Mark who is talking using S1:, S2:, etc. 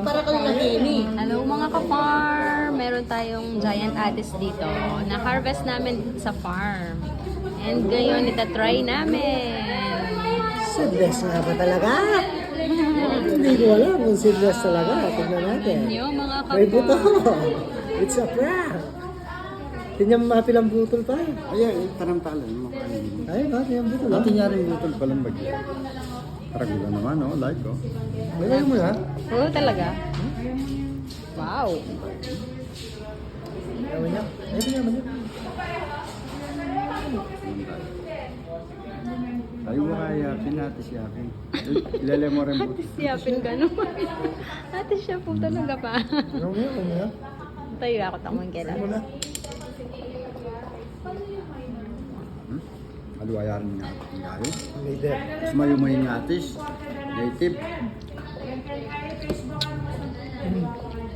S1: para kang nahini.
S2: Hello mga ka-farm! Meron tayong giant atis dito. Na-harvest namin sa farm. And ngayon, itatry namin.
S1: Seedless nga ba talaga? Hindi ko alam kung seedless talaga. Tignan natin.
S2: Yung mga
S1: May buto.
S2: ka-farm.
S1: It's a prank. Tingnan mo mapilang butol pa.
S3: Ayan, tarantalan mo kanin.
S1: Ay, ba? Tingnan butol.
S3: Dati niya rin butol palang bagyo. Taragula naman, oh, like, oh.
S1: May mo na.
S2: Oo, talaga? Wow!
S1: Ewan niya. Ay, tingnan mo niya.
S3: Tayo ba kaya natin si Akin? Ilalay mo rin butol.
S2: Siyapin ka naman. Ate siya po talaga pa.
S1: Ano niya? Ano niya?
S2: Tayo ako tamang
S1: Ano
S2: kailan.
S1: na?
S3: Aluwayaran niya.
S1: Leader.
S3: Mas mayumay ng atis. Native.